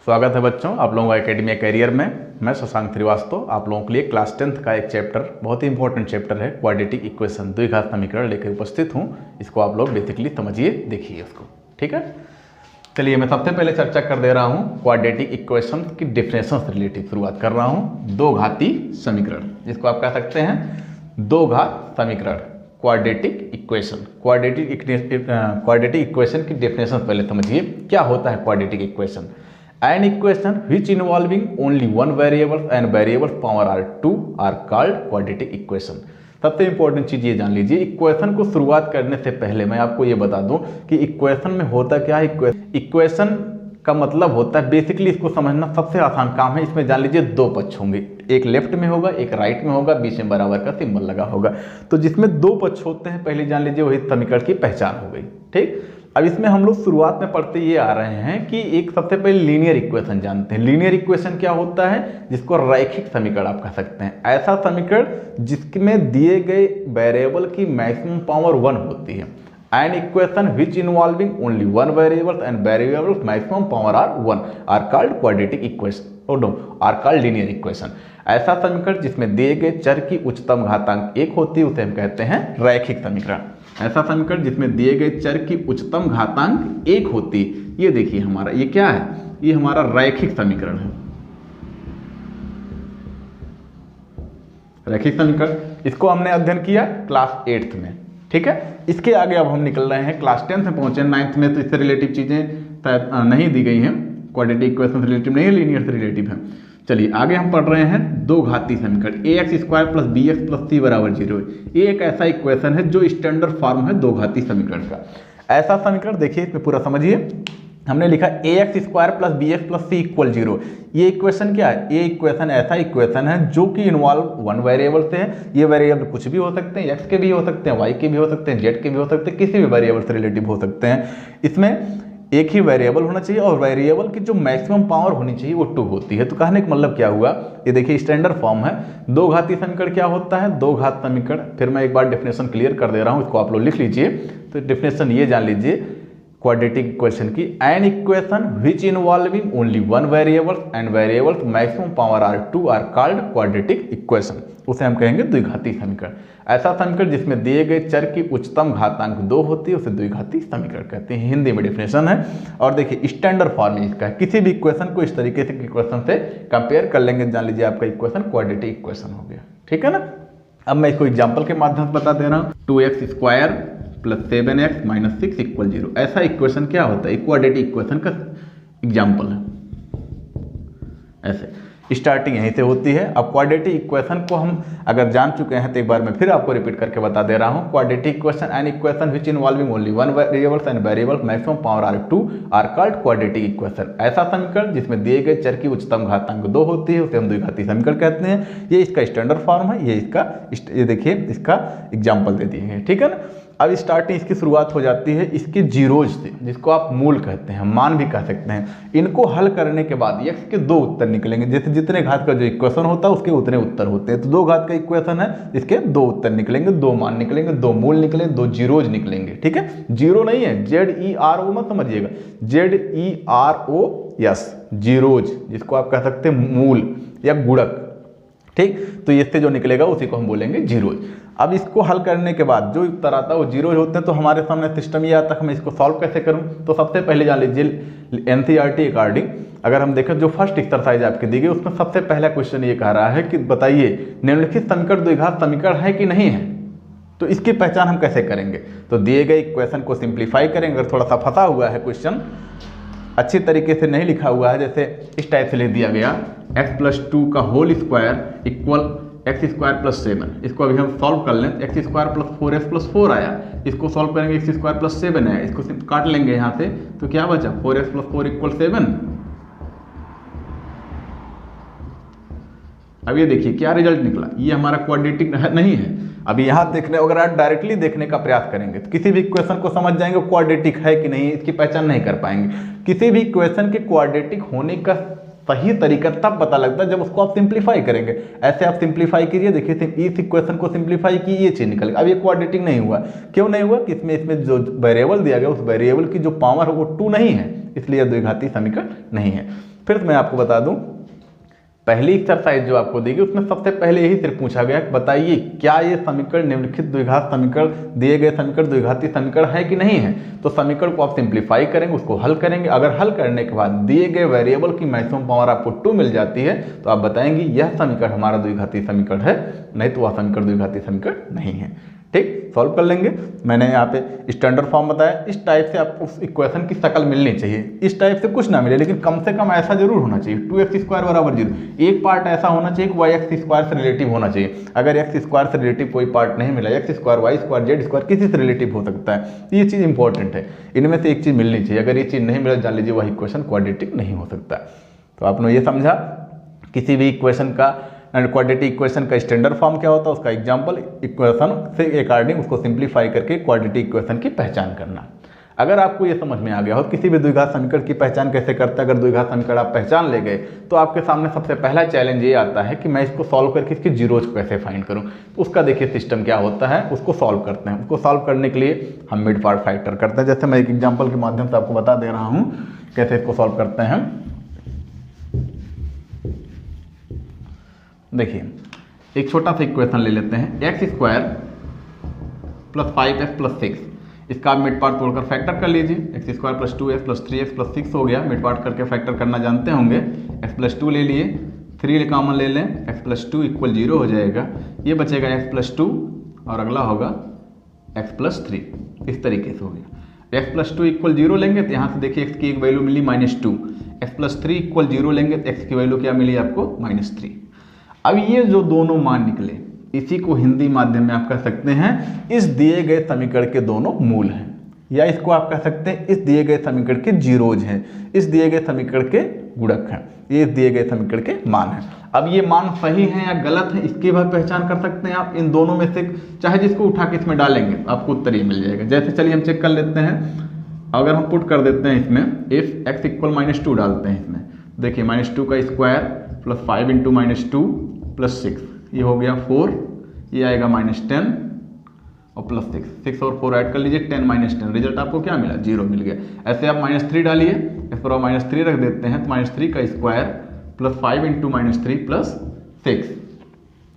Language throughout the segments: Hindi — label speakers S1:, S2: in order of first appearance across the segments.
S1: स्वागत है बच्चों आप लोगों का एकेडमी कैरियर में। मैं शशांक श्रीवास्तव आप लोगों के लिए क्लास 10th का एक चैप्टर, बहुत ही इंपॉर्टेंट चैप्टर है क्वाड्रेटिक इक्वेशन, द्विघात समीकरण लेकर उपस्थित हूं। इसको आप लोग बेसिकली समझिए, देखिए उसको, ठीक है। चलिए मैं सबसे पहले चर्चा कर दे रहा हूं क्वाड्रेटिक इक्वेशन की डेफिनेशन से रिलेटिव शुरुआत कर रहा हूं। दो घाती समीकरण, जिसको आप कह सकते हैं दो घात समीकरण, क्वाड्रेटिक इक्वेशन। क्वाड्रेटिक इक्वेशन की डेफिनेशन पहले समझिए, क्या होता है quadratic equation. An equation which involving only one variable and variables power are 2 are called quadratic equation। सबसे इंपॉर्टेंट चीज ये जान लीजिए, इक्वेशन को शुरुआत करने से पहले मैं आपको ये बता दूं कि इक्वेशन में होता क्या है। इक्वेशन का मतलब होता है, बेसिकली इसको समझना सबसे आसान काम है। इसमें जान लीजिए दो पक्ष होंगे, एक लेफ्ट में होगा एक राइट में होगा, बीच में बराबर का सिंबल लगा होगा। तो जिसमें दो पक्ष होते हैं, पहले जान लीजिए वही समीकरण की पहचान हो गई, ठीक। अब इसमें हम लोग शुरुआत में पढ़ते ये आ रहे हैं कि एक सबसे पहले लीनियर इक्वेशन जानते हैं। लीनियर इक्वेशन क्या होता है, जिसको रैखिक समीकरण आप कह सकते हैं। ऐसा समीकरण जिसमें दिए गए वेरिएबल की मैक्सिमम पावर 1 होती है। An equation which involving only one variable and variable maximum power are 1 are called quadratic equation, are called linear equation. ऐसा समीकरण जिसमें दिए गए चर की उच्चतम घातांक 1 होती है उसे हम कहते हैं रैखिक समीकरण। ऐसा समीकरण जिसमें दिए गए चर की उच्चतम घातांक 1 होती, ये देखिए हमारा, ये क्या है, ये हमारा रैखिक समीकरण है। रैखिक समीकरण, इसको हमने अध्ययन किया क्लास 8th में, ठीक है। इसके आगे अब हम निकल रहे हैं, क्लास 10th में पहुंचे, 9th में तो इससे रिलेटिव चीजें नहीं दी गई हैं, क्वाड्रेटिक इक्वेशन से रिलेटिव नहीं है, लीनियर से रिलेटिव है। चलिए आगे हम पढ़ रहे हैं दो घाती समीकरण, ax² + bx + c = 0। ये एक ऐसा इक्वेशन है जो स्टैंडर्ड फॉर्म है दो घाती समीकरण का। ऐसा समीकरण देखिए, इसमें पूरा समझिए, हमने लिखा ax² + bx + c = 0। ये इक्वेशन क्या है, ये इक्वेशन ऐसा इक्वेशन है जो कि इन्वॉल्व वन वेरिएबल से है। ये वेरिएबल कुछ भी हो सकते हैं, x के भी हो सकते हैं, y के भी हो सकते हैं, z के भी हो सकते हैं, किसी भी वेरिएबल से रिलेटिव हो सकते हैं। इसमें एक ही वेरिएबल होना चाहिए और वेरिएबल की जो मैक्सिमम पावर होनी चाहिए वो 2 होती है। तो कहने का मतलब क्या हुआ, ये देखिए स्टैंडर्ड फॉर्म है। दो घाती समीकरण क्या होता है, दो घात समीकरण। फिर मैं एक बार डेफिनेशन क्लियर कर दे रहा हूँ, इसको आप लोग लिख लीजिए। तो डेफिनेशन ये जान लीजिए क्वाड्रेटिक इक्वेशन की, an equation which involving only one variable and variables maximum power are 2 are called quadratic equation. उसे हम कहेंगे द्विघाती समीकरण। ऐसा समीकरण जिसमें दिए गए चर की उच्चतम घातांक 2 होती है उसे द्विघाती समीकरण कहते हैं। हिंदी में डेफिनेशन है। और देखिए स्टैंडर्ड फॉर्म इसका है, किसी भी इक्वेशन को इस तरीके से इक्वेशन से कंपेयर कर लेंगे, जान लीजिए आपका इक्वेशन क्वाड्रेटिक इक्वेशन हो गया, ठीक है ना। अब मैं इसको एग्जाम्पल के माध्यम से बता दे रहा हूँ। 2x² + 7x - 6 = 0। ऐसा इक्वेशन क्या होता है, क्वाड्रेटिक इक्वेशन का एग्जाम्पल है। ऐसे स्टार्टिंग यहीं से होती है। अब क्वाड्रेटिक इक्वेशन को हम अगर जान चुके हैं तो एक बार मैं फिर आपको रिपीट करके बता दे रहा हूं। Quadratic equation, an equation which involving only one variables and variable maximum power are 2 are called quadratic equation. ऐसा समीकरण जिसमें दिए गए चर की उच्चतम घातांक 2 होती है उसे हम द्विघाती समीकरण कहते हैं। ये इसका स्टैंडर्ड फॉर्म है, ये देखिए इसका एग्जाम्पल दे दिए हैं, ठीक है ना। अब स्टार्टिंग इसकी शुरुआत हो जाती है इसके जीरोज से, जिसको आप मूल कहते हैं, मान भी कह सकते हैं। इनको हल करने के बाद x के 2 उत्तर निकलेंगे। जैसे जितने घात का जो इक्वेशन होता है उसके उतने उत्तर होते हैं। तो 2 घात का इक्वेशन है, इसके 2 उत्तर निकलेंगे, 2 मान निकलेंगे, 2 मूल निकलेंगे, 2 जीरोज निकलेंगे, ठीक है। जीरो नहीं है, ZERO मत समझिएगा, ZEROS, जीरोज, जिसको आप कह सकते हैं मूल या गुणक, ठीक। तो इससे जो निकलेगा उसी को हम बोलेंगे जीरोज। अब इसको हल करने के बाद जो उत्तर आता है वो जीरोज होते हैं। तो हमारे सामने सिस्टम ये आता है, मैं इसको सॉल्व कैसे करूं। तो सबसे पहले जान लीजिए NCERT अकॉर्डिंग अगर हम देखें जो फर्स्ट एक्सरसाइज आपकी दी गई उसमें सबसे पहला क्वेश्चन ये कह रहा है कि बताइए निम्नलिखित समीकरण द्विघात समीकरण है कि नहीं है। तो इसकी पहचान हम कैसे करेंगे, तो दिए गए इक्वेशन को सिंप्लीफाई करेंगे। अगर थोड़ा सा फंसा हुआ है क्वेश्चन, अच्छी तरीके से नहीं लिखा हुआ है, जैसे इस टाइप से लिख दिया गया x + 2 का होल स्क्वायर इक्वल x² + 7। इसको अभी हम सॉल्व कर लें, x² + 4x + 4 आया। इसको सॉल्व करेंगे, x² + 7 आया। इसको काट लेंगे यहाँ से, तो क्या बचा, 4x + 4 = 7। अब ये देखिए क्या रिजल्ट निकला, ये हमारा क्वाड्रेटिक नहीं है। अभी यहाँ देखने, अगर आप डायरेक्टली देखने का प्रयास करेंगे तो किसी भी इक्वेशन को समझ जाएंगे क्वाड्रेटिक है कि नहीं, इसकी पहचान नहीं कर पाएंगे। किसी भी इक्वेशन के क्वाड्रेटिक होने का सही तरीका तब पता लगता है जब उसको आप सिंप्लीफाई करेंगे। ऐसे आप सिंप्लीफाई कीजिए, देखिए इस इक्वेशन को सिंप्लीफाई की, ये चीज निकल गया। अब ये क्वाड्रेटिक नहीं हुआ, क्यों नहीं हुआ कि इसमें जो वेरिएबल दिया गया उस वेरिएबल की जो पावर है वो 2 नहीं है, इसलिए द्विघाती समीकरण नहीं है। फिर मैं आपको बता दूं, पहली एक्सरसाइज जो आपको देगी उसमें सबसे पहले यही सिर्फ पूछा गया कि बताइए क्या ये समीकरण निम्नलिखित द्विघात समीकरण, दिए गए समीकरण द्विघाती समीकरण है कि नहीं है। तो समीकरण को आप सिंप्लीफाई करेंगे, उसको हल करेंगे। अगर हल करने के बाद दिए गए वेरिएबल की मैक्सिमम पावर आपको 2 मिल जाती है तो आप बताएंगे यह समीकरण हमारा द्विघाती समीकरण है, नहीं तो वह समीकरण द्विघाती समीकरण नहीं है। ठीक, सॉल्व कर लेंगे। मैंने यहाँ पे स्टैंडर्ड फॉर्म बताया, इस टाइप से आपको उस इक्वेशन की शक्ल मिलनी चाहिए। इस टाइप से कुछ ना मिले लेकिन कम से कम ऐसा जरूर होना चाहिए 2x² बराबर 0। एक पार्ट ऐसा होना चाहिए कि y(x² से रिलेटिव होना चाहिए। अगर x² से रिलेटिव कोई पार्ट नहीं मिला, x², y², z² किसी से रिलेटिव हो सकता है, ये चीज़ इंपॉर्टेंट है। इनमें से एक चीज़ मिलनी चाहिए। अगर ये चीज़ नहीं मिला जान लीजिए वह इक्वेशन क्वाड्रेटिक नहीं हो सकता। तो आपने ये समझा किसी भी इक्वेशन का एंड क्वाड्रेटिक इक्वेशन का स्टैंडर्ड फॉर्म क्या होता है, उसका एग्जांपल इक्वेशन से अकॉर्डिंग उसको सिंप्लीफाई करके क्वाड्रेटिक इक्वेशन की पहचान करना। अगर आपको ये समझ में आ गया हो किसी भी द्विघात समीकरण की पहचान कैसे करते हैं, अगर द्विघात समीकरण आप पहचान ले गए तो आपके सामने सबसे पहला चैलेंज ये आता है कि मैं इसको सॉल्व करके इसकी जीरोज कैसे फाइंड करूं। तो उसका देखिए सिस्टम क्या होता है, उसको सॉल्व करते हैं। उसको सॉल्व करने के लिए हम मिड पार्ट फैक्टर करते हैं। जैसे मैं एक एग्जाम्पल के माध्यम से आपको बता दे रहा हूँ कैसे इसको सॉल्व करते हैं। देखिए एक छोटा सा इक्वेशन ले लेते हैं, x² + 5x + 6। इसका आप मिड पार्ट तोड़कर फैक्टर कर लीजिए। x² + 2x + 3x + 6 हो गया। मिड पार्ट करके फैक्टर करना जानते होंगे। x + 2 ले लिए, 3 कॉमन ले लें, x + 2 = 0 हो जाएगा। ये बचेगा x + 2 और अगला होगा x + 3। इस तरीके से हो गया। x + 2 = 0 लेंगे तो यहाँ से देखिए x की एक वैल्यू मिली -2। x + 3 = 0 लेंगे तो x की वैल्यू क्या मिली आपको -3। अब ये जो दोनों मान निकले इसी को हिंदी माध्यम में आप कह सकते हैं इस दिए गए समीकरण के दोनों मूल हैं, या इसको आप कह सकते हैं इस दिए गए समीकरण के जीरोज हैं, इस दिए गए समीकरण के गुणक हैं, ये इस दिए गए समीकरण के मान हैं। अब ये मान सही हैं या गलत हैं इसकी भी पहचान कर सकते हैं आप इन दोनों में से, चाहे जिसको उठा के इसमें डालेंगे आपको उत्तर ये मिल जाएगा। जैसे चलिए हम चेक कर लेते हैं। अगर हम पुट कर देते हैं इसमें इफ x = -2 डालते हैं इसमें, देखिए -2 का स्क्वायर + 5 × -2 + 6, ये हो गया 4, ये आएगा -10 और +6, 6 और 4 ऐड कर लीजिए 10 - 10, रिजल्ट आपको क्या मिला 0 मिल गया। ऐसे आप -3 डालिए, इस पर -3 रख देते हैं तो -3 का स्क्वायर + 5 × -3 + 6,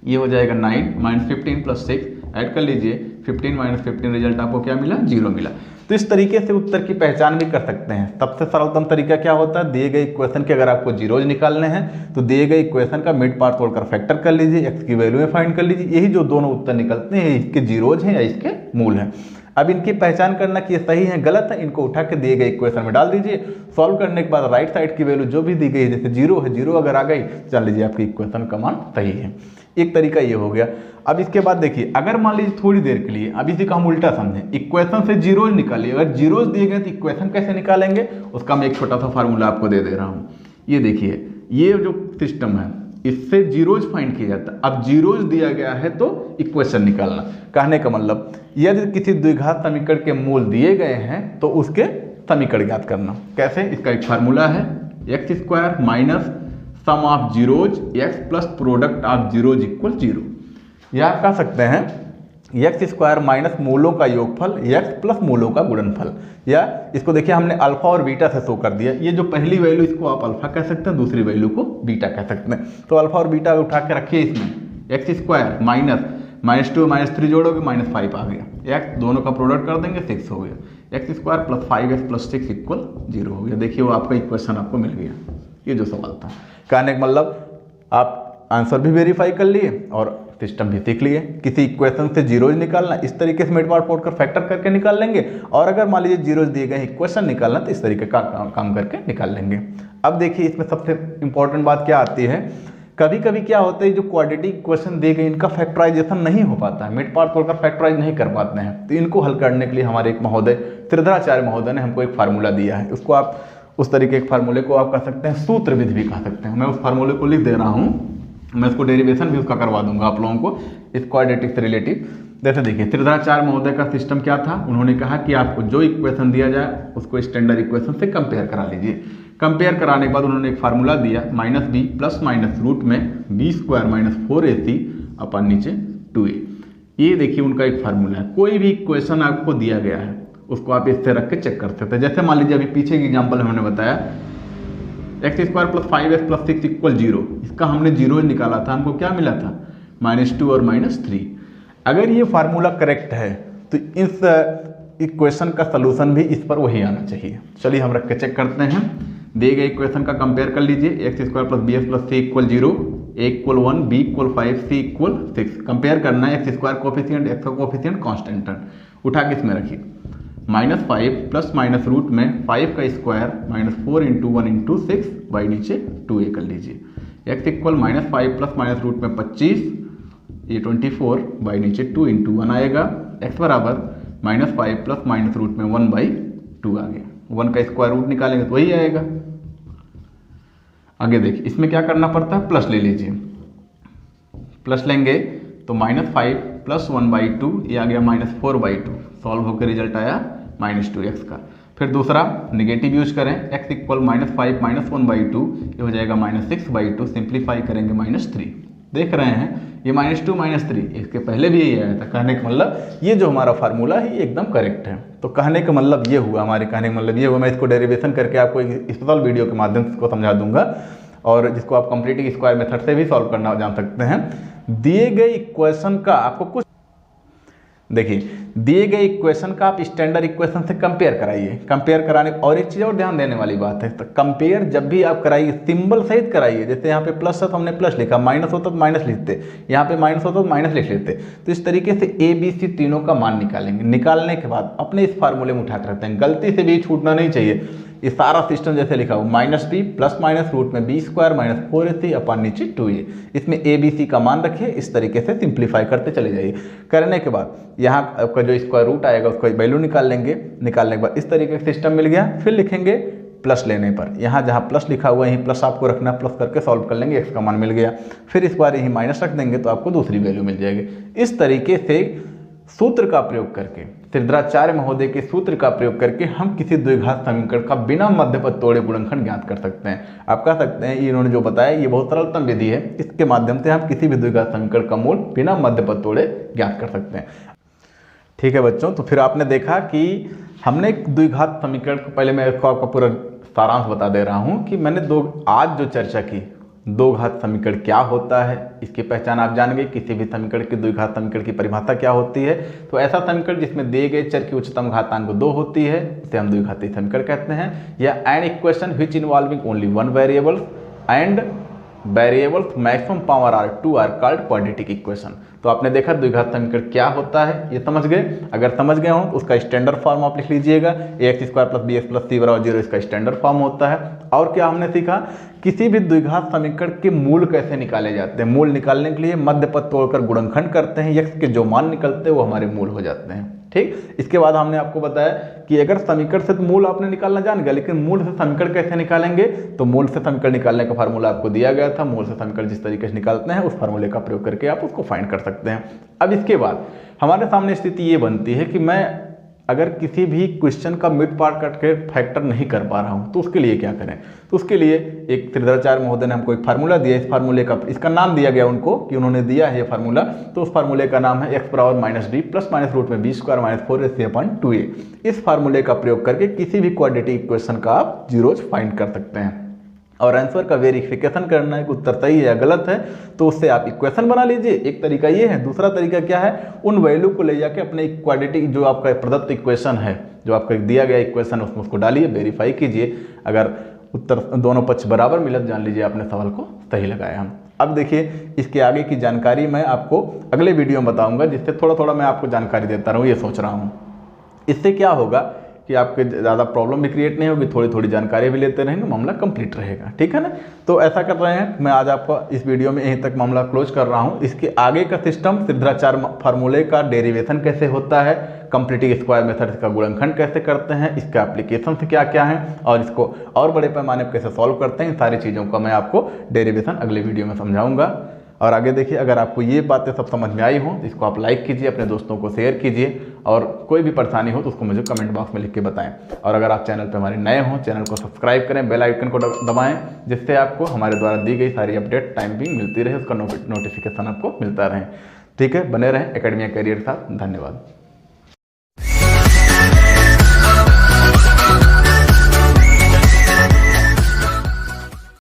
S1: ये हो जाएगा 9, -15 + 6 ऐड कर लीजिए 15 - 15, रिजल्ट आपको क्या मिला 0 मिला। तो इस तरीके से उत्तर की पहचान भी कर सकते हैं। सबसे सरलतम तरीका क्या होता है, दिए गए इक्वेशन के अगर आपको जीरोज निकालने हैं तो दिए गए इक्वेशन का मिड पार्ट तोड़कर फैक्टर कर लीजिए, x की वैल्यू में फाइंड कर लीजिए। यही जो दोनों उत्तर निकलते हैं इसके जीरोज हैं या इसके मूल हैं। अब इनकी पहचान करना कि ये सही है गलत है, इनको उठा के दिए गए इक्वेशन में डाल दीजिए। सॉल्व करने के बाद राइट साइड की वैल्यू जो भी दी गई है, जैसे 0 है, 0 अगर आ गई जान लीजिए आपकी इक्वेशन का मान सही है। एक तरीका ये हो गया। अब इसके बाद देखिए अगर मान लीजिए थोड़ी देर के लिए, अब इसी का हम उल्टा समझें, इक्वेशन से जीरोज निकालिए। अगर जीरोज दिए गए तो इक्वेशन कैसे निकालेंगे उसका मैं एक छोटा सा फार्मूला आपको दे दे रहा हूँ। ये देखिए ये जो सिस्टम है इससे जीरोज फाइंड किया जाता है। अब जीरोज दिया गया है तो इक्वेशन निकालना, कहने का मतलब यदि किसी द्विघात समीकरण के मूल दिए गए हैं तो उसके समीकरण ज्ञात करना। कैसे, इसका एक फार्मूला है x² - sum of zeros x + product of zeros = 0। या आप कह सकते हैं x² - मूलों का योगफल x + मूलों का गुणनफल। या इसको देखिए हमने अल्फा और बीटा से शो कर दिया। ये जो पहली वैल्यू इसको आप अल्फा कह सकते हैं, दूसरी वैल्यू को बीटा कह सकते हैं। तो अल्फा और बीटा उठा के रखिए इसमें, x² -2 -3 जोड़ोगे -5 आ गया, x दोनों का प्रोडक्ट कर देंगे 6 हो गया, x² + 5x + 6 = 0 हो गया। देखिए वो आपका इक्वेशन आपको मिल गया। ये जो सवाल था, कहने का मतलब आप आंसर भी वेरीफाई कर लिए और सिस्टम भी सीख लिए। किसी इक्वेशन से जीरोज निकालना इस तरीके से मिड पार्ट तोड़कर फैक्टर करके निकाल लेंगे, और अगर मान लीजिए जीरोज दिए गए इक्वेशन निकालना तो इस तरीके का काम करके निकाल लेंगे। अब देखिए इसमें सबसे इंपॉर्टेंट बात क्या आती है, कभी कभी क्या होता है जो क्वाड्रेटिक इक्वेशन दी गई इनका फैक्टराइजेशन नहीं हो पाता है, मिड पार्ट तोड़कर फैक्टराइज नहीं कर पाते हैं। तो इनको हल करने के लिए हमारे एक महोदय त्रिधराचार्य महोदय ने हमको एक फार्मूला दिया है। उसको आप उस तरीके के फार्मूले को आप कह सकते हैं सूत्र विधि भी कह सकते हैं। मैं उस फार्मूले को लिख दे रहा हूँ, मैं इसको डेरिवेशन भी उसका करवा दूंगा आप लोगों को इस क्वाड्रेटिक से रिलेटिव। जैसे देखिए त्रिधराचार्य महोदय का सिस्टम क्या था, उन्होंने कहा कि आपको जो इक्वेशन दिया जाए उसको स्टैंडर्ड इक्वेशन से कंपेयर करा लीजिए। कंपेयर कराने के बाद उन्होंने एक फार्मूला दिया -b ± रूट में b² - 4ac अपन नीचे 2a। ये देखिए उनका एक फार्मूला है। कोई भी इक्वेशन आपको दिया गया है उसको आप इससे रख के चेक कर सकते हैं। जैसे मान लीजिए अभी पीछे की एग्जाम्पल हमने बताया x square plus 5x plus 6 equal 0, इसका हमने 0 निकाला था, हमको क्या मिला था -2 और -3। अगर ये फार्मूला करेक्ट है तो इस इक्वेशन का सलूशन भी इस पर वही आना चाहिए। चलिए हम रख के चेक करते हैं। दिए गए इक्वेशन का कंपेयर कर लीजिए, x square plus bx plus c equal 0, a equal 1, b equal 5, c equal 6। Compare करना है, एक्स स्क्वायर कोफिशिएंट, एक्स का कोफिशिएंट कांस्टेंट उठा के इसमें रखिए। -5 प्लस माइनस रूट में 5 का स्क्वायर -4 इंटू 1 इंटू 6 बाई नीचे 2a कर लीजिए। X equal -5 plus minus root में 25, ये 24 बाई नीचे 2 इंटू 1 आएगा। एक्स बराबर -5 प्लस माइनस रूट में 1/2 आ गया। 1 का स्क्वायर रूट निकालेंगे तो वही आएगा। आगे देखिए, इसमें क्या करना पड़ता है, प्लस ले लीजिए। प्लस लेंगे तो -5 प्लस 1/2, ये आ गया -4/2। सॉल्व होकर रिजल्ट आया -2x का। फिर दूसरा निगेटिव यूज करें, x इक्वल -5 माइनस 1/2, ये हो जाएगा -6/2। सिंप्लीफाई करेंगे -3। देख रहे हैं ये -2 -3, इसके पहले भी यही आया था। कहने का मतलब ये जो हमारा फार्मूला है ये एकदम करेक्ट है। तो कहने का मतलब ये हुआ, हमारे कहने का मतलब ये हुआ। मैं इसको डेरिवेशन करके आपको एक स्पेशल वीडियो के माध्यम से इसको समझा दूंगा, और जिसको आप कंप्लीटिंग स्क्वायर मेथड से भी सॉल्व करना जान सकते हैं। दिए गए इक्वेशन का आपको कुछ देखिए, दिए गए इक्वेशन का आप स्टैंडर्ड इक्वेशन से कंपेयर कराइए। कंपेयर कराने और एक चीज़ और ध्यान देने वाली बात है, तो कंपेयर जब भी आप कराइए सिंबल सहित कराइए। जैसे यहाँ पे प्लस है तो हमने प्लस लिखा, माइनस होता तो माइनस लिखते, यहाँ पे माइनस होता तो माइनस लिख लेते। तो इस तरीके से ABC तीनों का मान निकालेंगे। निकालने के बाद अपने इस फार्मूले में उठा कर रखते हैं, गलती से भी छूटना नहीं चाहिए। ये सारा सिस्टम जैसे लिखा हो, -b प्लस माइनस रूट में b स्क्वायर माइनस 4ac अपन नीचे 2a, इसमें ABC का मान रखिए। इस तरीके से सिंप्लीफाई करते चले जाइए। करने के बाद यहाँ आपका जो स्क्वायर रूट आएगा उसका वैल्यू निकाल लेंगे। निकालने के बाद इस तरीके का सिस्टम मिल गया। फिर लिखेंगे प्लस लेने पर, यहाँ जहाँ प्लस लिखा हुआ है यहीं प्लस आपको रखना, प्लस करके सॉल्व कर लेंगे, x का मान मिल गया। फिर इस बार यहीं माइनस रख देंगे तो आपको दूसरी वैल्यू मिल जाएगी। इस तरीके से सूत्र का प्रयोग करके, सिद्धाचार्य महोदय के सूत्र का प्रयोग करके हम किसी द्विघात समीकरण का बिना मध्यपद तोड़े गुणनखंड ज्ञात कर सकते हैं। आप कह सकते हैं इन्होंने जो बताया ये बहुत सरलतम विधि है, इसके माध्यम से हम किसी भी द्विघात समीकरण का मूल बिना मध्यपद तोड़े ज्ञात कर सकते हैं। ठीक है बच्चों, तो फिर आपने देखा कि हमने द्विघात समीकरण को, पहले मैं इसको आपका पूरा सारांश बता दे रहा हूँ कि मैंने आज जो चर्चा की, दो घात समीकरण क्या होता है, इसकी पहचान आप जान गए। किसी भी समीकरण की द्विघात समीकरण की परिभाषा क्या होती है, तो ऐसा समीकरण जिसमें दिए गए चर की उच्चतम घातांक 2 होती है इसे हम द्विघाती समीकरण कहते हैं। या an equation which involving only one variable and variables maximum power are 2 are called quadratic equation. तो आपने देखा द्विघात समीकरण क्या होता है, ये समझ गए। अगर समझ गए हो तो उसका स्टैंडर्ड फॉर्म आप लिख लीजिएगा, ax square plus bx plus c बराबर 0 इसका स्टैंडर्ड फॉर्म होता है। और क्या हमने सीखा, किसी भी द्विघात समीकरण के मूल कैसे निकाले जाते हैं। मूल निकालने के लिए मध्य पद तोड़कर गुणनखंड करते हैं, x के जो मान निकलते हैं वो हमारे मूल हो जाते हैं। ठीक, इसके बाद हमने आपको बताया कि अगर समीकरण से तो मूल आपने निकालना जान गया, लेकिन मूल से समीकरण कैसे निकालेंगे, तो मूल से समीकरण निकालने का फार्मूला आपको दिया गया था। मूल से समीकरण जिस तरीके से निकालते हैं उस फार्मूले का प्रयोग करके आप उसको फाइंड कर सकते हैं। अब इसके बाद हमारे सामने स्थिति ये बनती है कि मैं अगर किसी भी क्वेश्चन का मिड पार्ट कट के फैक्टर नहीं कर पा रहा हूँ तो उसके लिए क्या करें। तो उसके लिए एक सिद्धाचार्य महोदय ने हमको एक फार्मूला दिया, इस फार्मूले का इसका नाम दिया गया उनको कि उन्होंने दिया है ये फार्मूला। तो उस फार्मूले का नाम है x बराबर minus D plus minus root में b square minus 4ac upon 2a। इस फार्मूले का प्रयोग करके किसी भी क्वाड्रेटिक इक्वेशन का आप जीरोज फाइंड कर सकते हैं और आंसर का वेरिफिकेशन करना है कि उत्तर सही है या गलत है, तो उससे आप इक्वेशन बना लीजिए। एक तरीका ये है। दूसरा तरीका क्या है, उन वैल्यू को ले जाके अपने क्वाड्रेटिक जो आपका प्रदत्त इक्वेशन है, जो आपका दिया गया इक्वेशन उसमें उसको डालिए, वेरीफाई कीजिए। अगर उत्तर दोनों पक्ष बराबर मिले तो जान लीजिए आपने सवाल को सही लगाया हम। अब देखिए इसके आगे की जानकारी मैं आपको अगले वीडियो में बताऊंगा, जिससे थोड़ा थोड़ा मैं आपको जानकारी देता रहूँ, ये सोच रहा हूँ। इससे क्या होगा कि आपके ज़्यादा प्रॉब्लम भी क्रिएट नहीं होगी, थोड़ी थोड़ी जानकारी भी लेते रहेंगे, मामला कंप्लीट रहेगा। ठीक है ना। तो ऐसा कर रहे हैं, मैं आज आपको इस वीडियो में यहीं तक मामला क्लोज कर रहा हूँ। इसके आगे का सिस्टम सिद्धाचार्य फार्मूले का डेरिवेशन कैसे होता है, कंप्लीटिंग स्क्वायर मेथड का गुणनखंड कैसे करते हैं, इसका एप्लीकेशन से क्या क्या है और इसको और बड़े पैमाने पर कैसे सॉल्व करते हैं, इन सारी चीज़ों का मैं आपको डेरिवेशन अगले वीडियो में समझाऊंगा। और आगे देखिए, अगर आपको ये बातें सब समझ में आई हो तो इसको आप लाइक कीजिए, अपने दोस्तों को शेयर कीजिए और कोई भी परेशानी हो तो उसको मुझे कमेंट बॉक्स में लिख के बताएं। और अगर आप चैनल पर हमारे नए हों, चैनल को सब्सक्राइब करें, बेल आइकन को दबाएं, जिससे आपको हमारे द्वारा दी गई सारी अपडेट टाइमिंग मिलती रहे, उसका नोटिफिकेशन आपको मिलता रहे। ठीक है, बने रहें एकेडमी कैरियर के साथ। धन्यवाद।